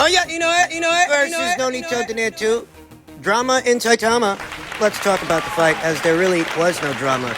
Naoya Inoue versus Nonito Donaire 2. Drama in Saitama. Let's talk about the fight, as there really was no drama.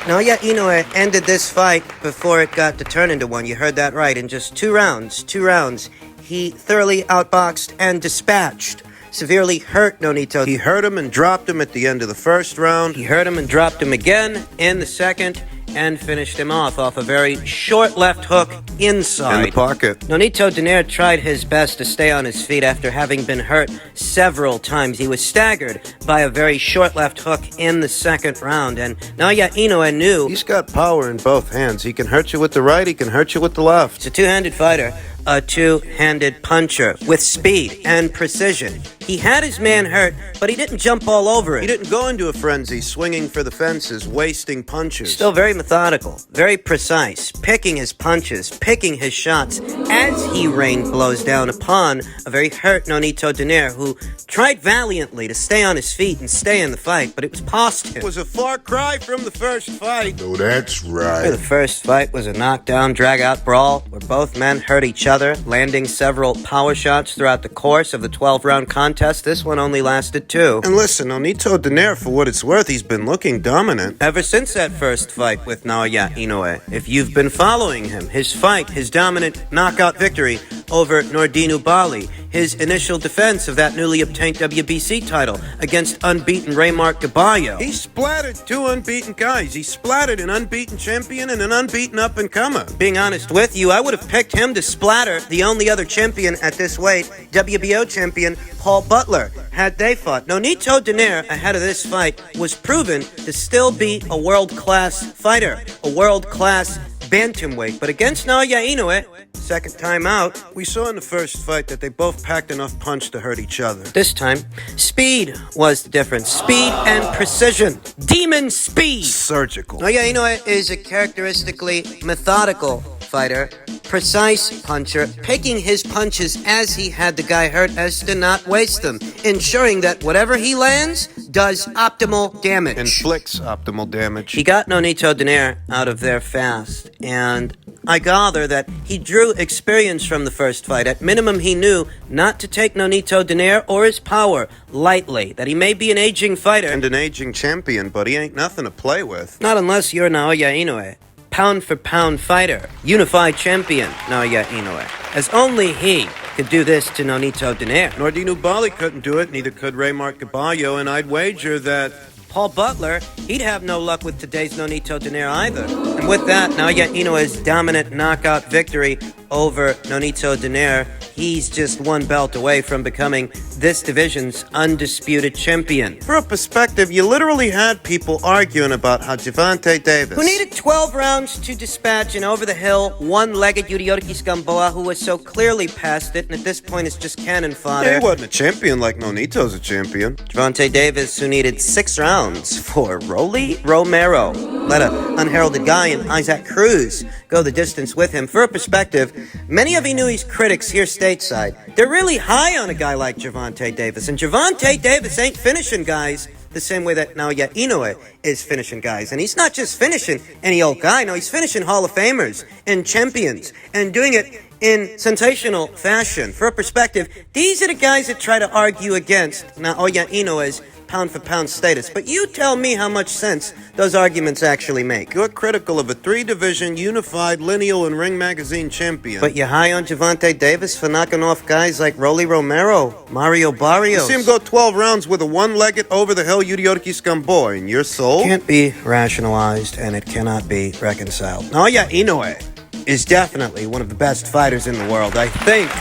Naoya Inoue ended this fight before it got to turn into one. You heard that right. In just 2 rounds, he thoroughly outboxed and dispatched. Severely hurt Nonito. He hurt him and dropped him at the end of the first round. He hurt him and dropped him again in the second, and finished him off a very short left hook inside. In the pocket. Nonito Donaire tried his best to stay on his feet after having been hurt several times. He was staggered by a very short left hook in the second round, and Naoya Inoue knew he's got power in both hands. He can hurt you with the right, he can hurt you with the left. It's a two-handed fighter, a two-handed puncher with speed and precision. He had his man hurt, but he didn't jump all over it. He didn't go into a frenzy, swinging for the fences, wasting punches. Still very methodical, very precise, picking his punches, picking his shots as he rained blows down upon a very hurt Nonito Donaire, who tried valiantly to stay on his feet and stay in the fight, but it was past him. It was a far cry from the first fight. No, that's right. The first fight was a knockdown, drag-out brawl where both men hurt each other, landing several power shots throughout the course of the 12-round contest. This one only lasted 2. And listen, Nonito Donaire, for what it's worth, he's been looking dominant ever since that first fight with Naoya Inoue. If you've been following him, his fight, his dominant knockout victory over Nordinu Bali, his initial defense of that newly obtained WBC title against unbeaten Raymark Gaballo. He splattered 2 unbeaten guys. He splattered an unbeaten champion and an unbeaten up-and-comer. Being honest with you, I would have picked him to splatter the only other champion at this weight, WBO champion Paul Butler, had they fought. Nonito Donaire, ahead of this fight, was proven to still be a world-class fighter, a world-class bantamweight. But against Naoya Inoue, second time out, we saw in the first fight that they both packed enough punch to hurt each other. This time, speed was the difference. Speed and precision. Demon speed. Surgical. Naoya Inoue is a characteristically methodical fighter, precise puncher, picking his punches as he had the guy hurt as to not waste them, ensuring that whatever he lands does optimal damage. Inflicts optimal damage. He got Nonito Donaire out of there fast, and I gather that he drew experience from the first fight. At minimum, he knew not to take Nonito Donaire or his power lightly, that he may be an aging fighter. And an aging champion, but he ain't nothing to play with. Not unless you're Naoya Inoue. Pound-for-pound fighter, unified champion Naoya Inoue, as only he could do this to Nonito Donaire. Nordinu Bali couldn't do it, neither could Raymark Gaballo, and I'd wager that Paul Butler, he'd have no luck with today's Nonito Donaire either. And with that, Naoya Inoue's dominant knockout victory over Nonito Donaire, he's just one belt away from becoming this division's undisputed champion. For a perspective, you literally had people arguing about how Gervonta Davis, who needed 12 rounds to dispatch an over-the-hill, one-legged Yurioriki Gamboa who was so clearly past it, and at this point is just cannon fodder. He wasn't a champion like Nonito's a champion. Gervonta Davis, who needed 6 rounds for Rolly Romero, let an unheralded guy in Isaac Cruz go the distance with him. For a perspective, many of Inoue's critics here stateside, they're really high on a guy like Gervonta Davis, and Gervonta Davis ain't finishing guys the same way that Naoya Inoue is finishing guys. And he's not just finishing any old guy, no, he's finishing Hall of Famers and champions, and doing it in sensational fashion. For a perspective, these are the guys that try to argue against Naoya Inoue's pound-for-pound status. But you tell me how much sense those arguments actually make. You're critical of a 3-division, unified, lineal, and Ring Magazine champion. But you're high on Gervonta Davis for knocking off guys like Rolly Romero, Mario Barrios. You see him go 12 rounds with a one-legged, over-the-hill Yurioriki Gamboa, and your soul can't be rationalized, and it cannot be reconciled. Naoya Inoue is definitely one of the best fighters in the world. I think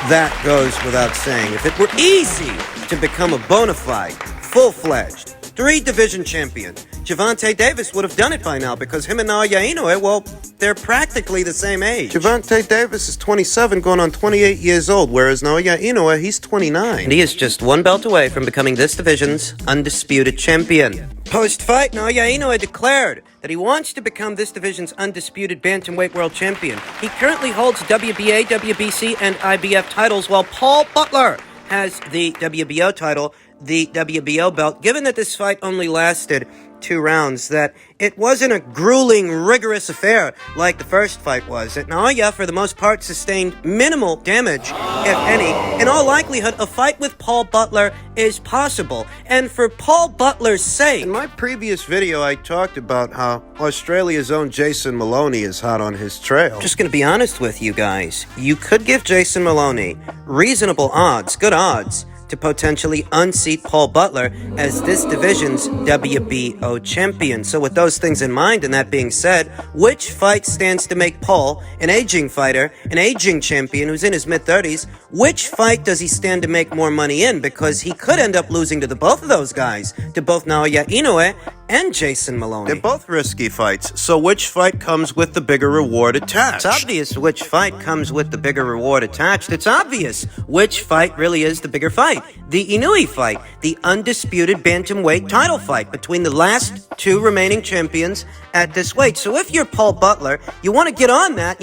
that goes without saying. If it were easy to become a bona fide, full-fledged, 3-division champion, Gervonta Davis would have done it by now, because him and Naoya Inoue, well, they're practically the same age. Gervonta Davis is 27, going on 28 years old, whereas Naoya Inoue, he's 29. And he is just one belt away from becoming this division's undisputed champion. Post-fight, Naoya Inoue declared that he wants to become this division's undisputed bantamweight world champion. He currently holds WBA, WBC, and IBF titles, while Paul Butler has the WBO title, the WBO belt. Given that this fight only lasted 2 rounds that it wasn't a grueling, rigorous affair like the first fight was. That Naoya, for the most part, sustained minimal damage, if any. In all likelihood, a fight with Paul Butler is possible. And for Paul Butler's sake... In my previous video, I talked about how Australia's own Jason Maloney is hot on his trail. Just gonna be honest with you guys. You could give Jason Maloney reasonable odds, good odds, to potentially unseat Paul Butler as this division's WBO champion. So with those things in mind, and that being said, which fight stands to make Paul, an aging fighter, an aging champion who's in his mid-30s, which fight does he stand to make more money in? Because he could end up losing to both of those guys, to both Naoya Inoue and Jason Maloney. They're both risky fights, so which fight comes with the bigger reward attached? It's obvious which fight comes with the bigger reward attached. It's obvious which fight really is the bigger fight. The Inoue fight, the undisputed bantamweight title fight between the last 2 remaining champions at this weight. So if you're Paul Butler, you want to get on that,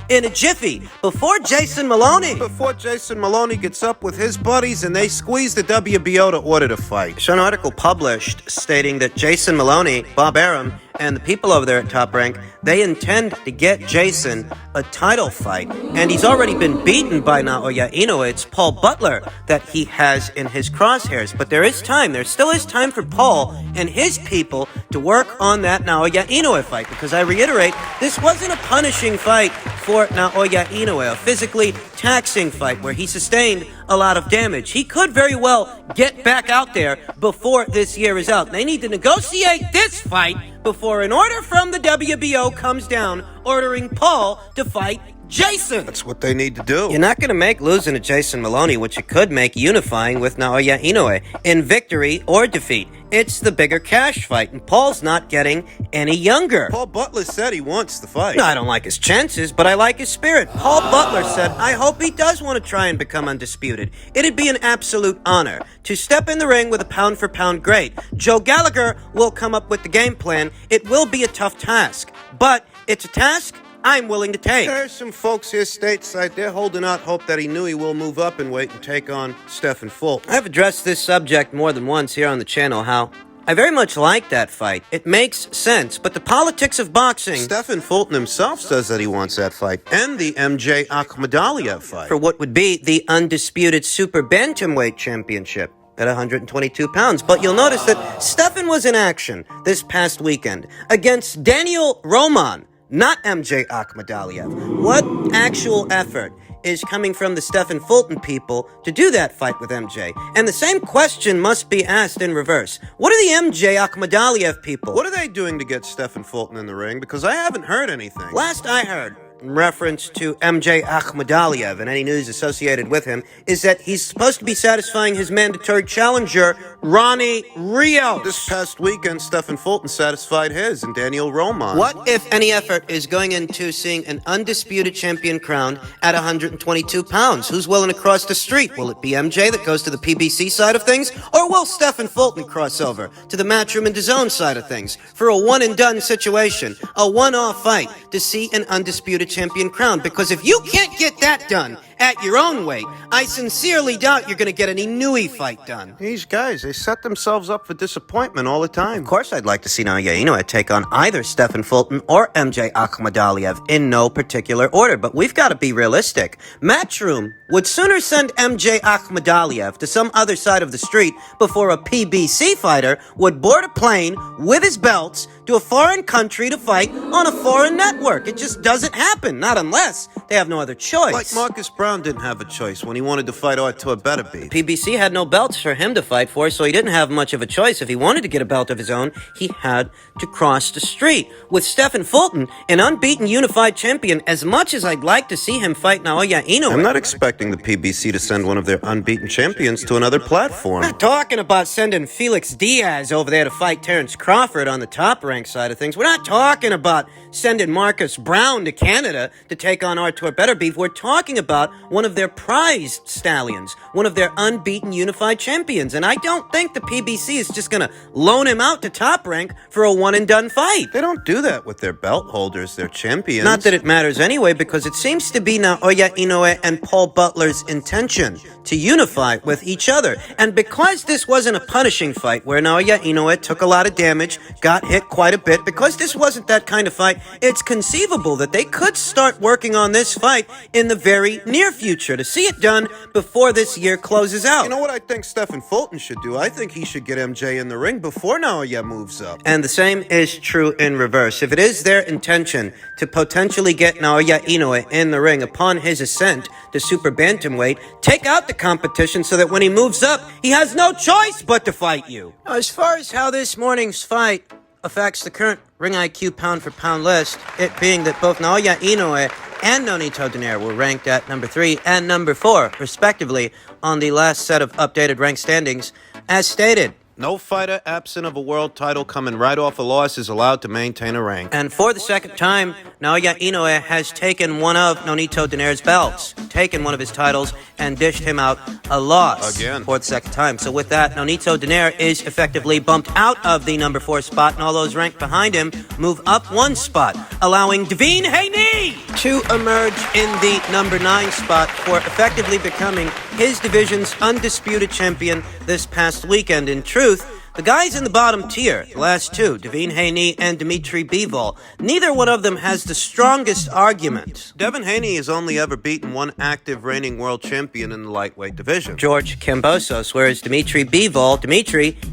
in a jiffy, before Jason Maloney. Before Jason Maloney gets up with his buddies and they squeeze the WBO to order the fight. So an article published stating that Jason Maloney, Bob Arum, and the people over there at Top Rank, they intend to get Jason a title fight. And he's already been beaten by Naoya Inoue. It's Paul Butler that he has in his crosshairs. But there is time. There still is time for Paul and his people to work on that Naoya Inoue fight. Because I reiterate, this wasn't a punishing fight for Naoya Inoue, a physically taxing fight where he sustained a lot of damage. He could very well get back out there before this year is out. They need to negotiate this fight before an order from the WBO comes down ordering Paul to fight Jason. That's what they need to do. You're not going to make losing to Jason Maloney, which you could make unifying with Naoya Inoue in victory or defeat. It's the bigger cash fight, and Paul's not getting any younger. Paul Butler said he wants the fight. No, I don't like his chances, but I like his spirit. Paul Butler said, I hope he does want to try and become undisputed. It'd be an absolute honor to step in the ring with a pound-for-pound great. Joe Gallagher will come up with the game plan. It will be a tough task, but it's a task I'm willing to take. There's some folks here stateside, they're holding out hope that Inoue will move up and wait and take on Stephen Fulton. I've addressed this subject more than once here on the channel, how I very much like that fight. It makes sense, but the politics of boxing... Stephen Fulton himself says that he wants that fight, and the MJ Akhmadaliev fight. For what would be the undisputed super bantamweight championship at 122 pounds. But you'll notice that Stephen was in action this past weekend against Daniel Roman, not MJ Akhmadaliev. What actual effort is coming from the Stephen Fulton people to do that fight with MJ? And the same question must be asked in reverse. What are the MJ Akhmadaliev people? What are they doing to get Stephen Fulton in the ring? Because I haven't heard anything. Last I heard, in reference to MJ Akhmadaliev and any news associated with him, is that he's supposed to be satisfying his mandatory challenger, Ronnie Rios. This past weekend, Stephen Fulton satisfied his and Daniel Roman. What, if any, effort is going into seeing an undisputed champion crowned at 122 pounds? Who's willing to cross the street? Will it be MJ that goes to the PBC side of things? Or will Stephen Fulton cross over to the Matchroom and DAZN side of things for a one-and-done situation, a one-off fight to see an undisputed champion crowned? Because if you can't get that done at your own weight, I sincerely doubt you're going to get an Inoue fight done. These guys, they set themselves up for disappointment all the time. Of course, I'd like to see Naoya Inoue take on either Stephen Fulton or MJ Akhmadaliev in no particular order, but we've got to be realistic. Matchroom would sooner send MJ Akhmadaliev to some other side of the street before a PBC fighter would board a plane with his belts to a foreign country to fight on a foreign network. It just doesn't happen, not unless they have no other choice. Like Marcus Brown didn't have a choice when he wanted to fight Artur Beterbiev. PBC had no belts for him to fight for, so he didn't have much of a choice. If he wanted to get a belt of his own, he had to cross the street. With Stephen Fulton, an unbeaten unified champion, as much as I'd like to see him fight Naoya Inoue, I'm not expecting the PBC to send one of their unbeaten champions to another platform. I'm not talking about sending Felix Diaz over there to fight Terrence Crawford on the Top Rank. top-ranked side of things. We're not talking about sending Marcus Brown to Canada to take on Artur Beterbiev. We're talking about one of their prized stallions, one of their unbeaten unified champions. And I don't think the PBC is just going to loan him out to Top Rank for a one-and-done fight. They don't do that with their belt holders, their champions. Not that it matters anyway, because it seems to be Naoya Inoue and Paul Butler's intention to unify with each other. And because this wasn't a punishing fight where Naoya Inoue took a lot of damage, got hit quite a bit, because this wasn't that kind of fight, it's conceivable that they could start working on this fight in the very near future to see it done before this year closes out. You know what I think Stephen Fulton should do? I think he should get MJ in the ring before Naoya moves up. And the same is true in reverse. If it is their intention to potentially get Naoya Inoue in the ring upon his ascent to super bantamweight, take out the competition so that when he moves up, he has no choice but to fight you. Now, as far as how this morning's fight affects the current Ring IQ pound-for-pound list, it being that both Naoya Inoue and Donaire were ranked at number 3 and number 4, respectively, on the last set of updated rank standings, as stated. No fighter absent of a world title coming right off a loss is allowed to maintain a rank. And for the second time, Naoya Inoue has taken one of Donaire's belts, taken one of his titles, and dished him out a loss. Again. For the second time. So with that, Donaire is effectively bumped out of the number 4 spot, and all those ranked behind him move up one spot, allowing Devine Haney to emerge in the number 9 spot for effectively becoming his division's undisputed champion this past weekend. In truth, the guys in the bottom tier, the last two, Devine Haney and Dimitri Bivol, neither one of them has the strongest argument. Devin Haney has only ever beaten one active reigning world champion in the lightweight division, George Kambosos, whereas Dimitri Bivol,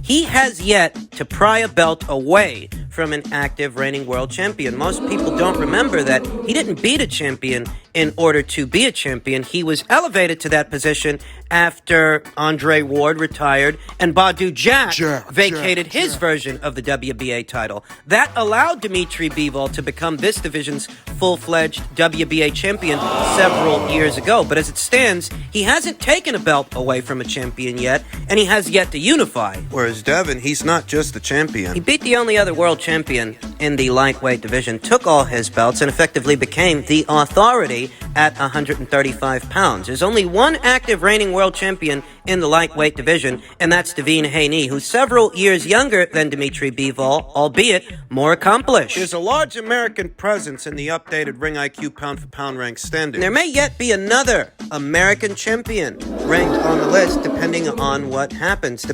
he has yet to pry a belt away from an active reigning world champion. Most people don't remember that he didn't beat a champion in order to be a champion. He was elevated to that position after Andre Ward retired and Badu Jack vacated his version of the WBA title. That allowed Dimitri Bivol to become this division's full-fledged WBA champion several years ago. But as it stands, he hasn't taken a belt away from a champion yet, and he has yet to unify. Whereas Devin, he's not just the champion. He beat the only other world champion in the lightweight division, took all his belts, and effectively became the authority at 135 pounds. There's only one active reigning world champion in the lightweight division, and that's Devine Haney, who's several years younger than Dimitri Bivol, albeit more accomplished. There's a large American presence in the updated Ring IQ pound-for-pound rank standings. There may yet be another American champion ranked on the list, depending on what happens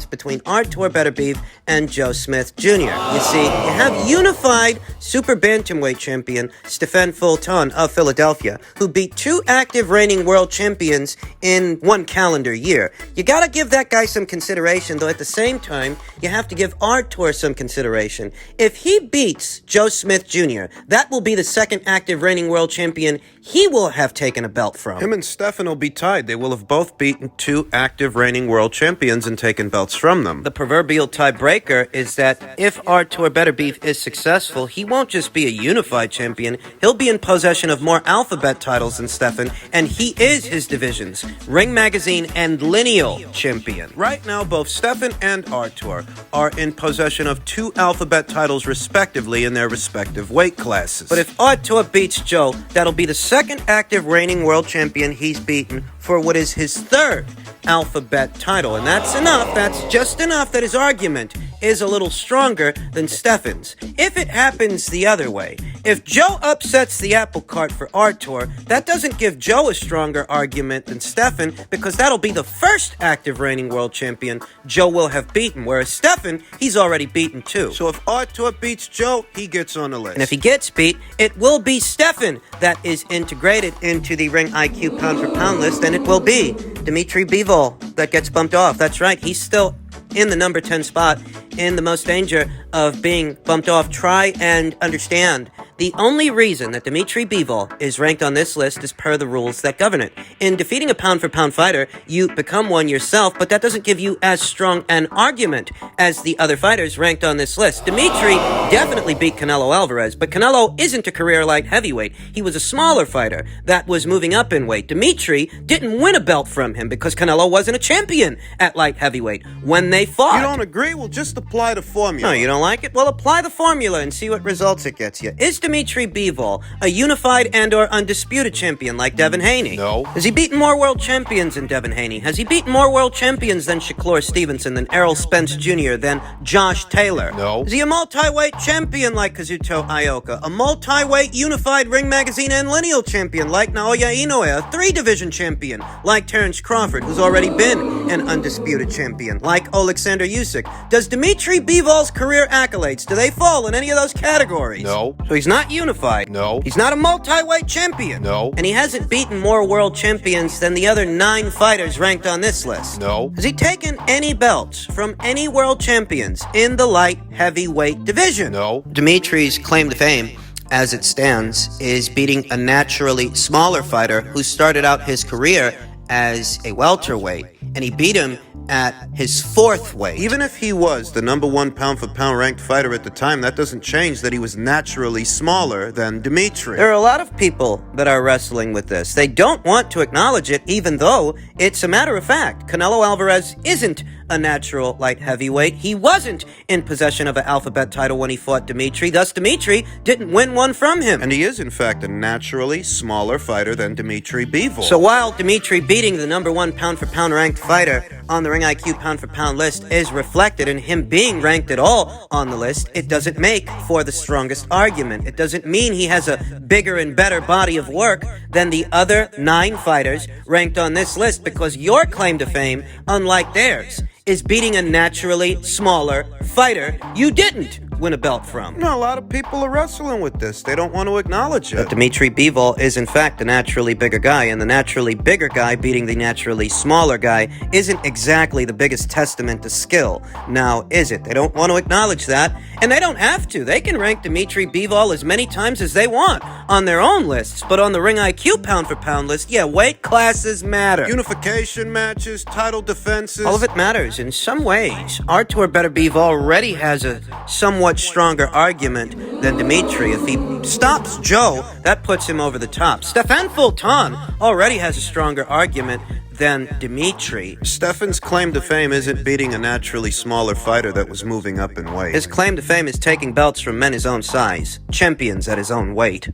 between Artur Beterbiev and Joe Smith Jr. You see, you have unified super bantamweight champion Stephen Fulton of Philadelphia, who beat 2 active reigning world champions in 1 calendar year. You gotta give that guy some consideration, though at the same time, you have to give Artur some consideration. If he beats Joe Smith Jr., that will be the second active reigning world champion he will have taken a belt from. Him and Stefan will be tied. They will have both beaten 2 active reigning world champions and taken belts from them. The proverbial tiebreaker is that if Artur Beterbiev is successful, he won't just be a unified champion, he'll be in possession of more alphabet titles than Stefan, and he is his division's Ring Magazine and Lineal champion. Right now, both Stefan and Artur are in possession of 2 alphabet titles respectively in their respective weight classes. But if Artur beats Joe, that'll be the second active reigning world champion he's beaten for what is his 3rd alphabet title. And that's enough, that's just enough that his argument is a little stronger than Stefan's. If it happens the other way, if Joe upsets the apple cart for Artur, that doesn't give Joe a stronger argument than Stefan, because that'll be the first active reigning world champion Joe will have beaten, whereas Stefan, he's already beaten 2. So if Artur beats Joe, he gets on the list. And if he gets beat, it will be Stefan that is integrated into the Ring IQ pound-for-pound list, and it will be Dimitri Bivol that gets bumped off. That's right, he's still in the number 10 spot, in the most danger of being bumped off. Try and understand The only reason that Dmitry Bivol is ranked on this list is per the rules that govern it. In defeating a pound-for-pound fighter, you become one yourself, but that doesn't give you as strong an argument as the other fighters ranked on this list. Dmitry definitely beat Canelo Alvarez, but Canelo isn't a career light heavyweight. He was a smaller fighter that was moving up in weight. Dmitry didn't win a belt from him because Canelo wasn't a champion at light heavyweight when they fought. You don't agree? Well, just apply the formula. No, you don't like it? Well, apply the formula and see what results it gets you. Is Dmitry Bivol a unified and or undisputed champion like Devin Haney? No. Has he beaten more world champions than Devin Haney? Has he beaten more world champions than Shakur Stevenson, than Errol Spence Jr., than Josh Taylor? No. Is he a multi-weight champion like Kazuto Ioka? A multi-weight unified Ring Magazine and lineal champion like Naoya Inoue? A three-division champion like Terrence Crawford, who's already been an undisputed champion like Alexander Usyk? Does Dmitry Bivol's career accolades, do they fall in any of those categories? No. So he's not unified. No. He's not a multi-weight champion. No. And he hasn't beaten more world champions than the other 9 fighters ranked on this list. No. Has he taken any belts from any world champions in the light heavyweight division? No. Dmitry's claim to fame, as it stands, is beating a naturally smaller fighter who started out his career as a welterweight, and he beat him at his 4th weight. Even if he was the number 1 pound-for-pound ranked fighter at the time, that doesn't change that he was naturally smaller than Dmitry. There are a lot of people that are wrestling with this. They don't want to acknowledge it, even though it's a matter of fact. Canelo Alvarez isn't a natural light heavyweight. He wasn't in possession of an alphabet title when he fought Dmitry. Thus, Dmitry didn't win one from him. And he is, in fact, a naturally smaller fighter than Dmitry Bivol. So while Dmitry beating the number 1 pound-for-pound ranked fighter on the Ring IQ pound-for-pound list is reflected in him being ranked at all on the list, it doesn't make for the strongest argument. It doesn't mean he has a bigger and better body of work than the other 9 fighters ranked on this list, because your claim to fame, unlike theirs, is beating a naturally smaller fighter you didn't win a belt from. No, a lot of people are wrestling with this. They don't want to acknowledge it. But Dmitry Bivol is in fact the naturally bigger guy, and the naturally bigger guy beating the naturally smaller guy isn't exactly the biggest testament to skill. Now, is it? They don't want to acknowledge that, and they don't have to. They can rank Dmitry Bivol as many times as they want on their own lists, but on the Ring IQ pound-for-pound list, yeah, weight classes matter. Unification matches, title defenses. All of it matters in some ways. Artur Better Bivol already has a somewhat stronger argument than Dmitry. If he stops Joe, that puts him over the top. Stefan Fulton already has a stronger argument than Dmitry. Stefan's claim to fame isn't beating a naturally smaller fighter that was moving up in weight. His claim to fame is taking belts from men his own size, champions at his own weight.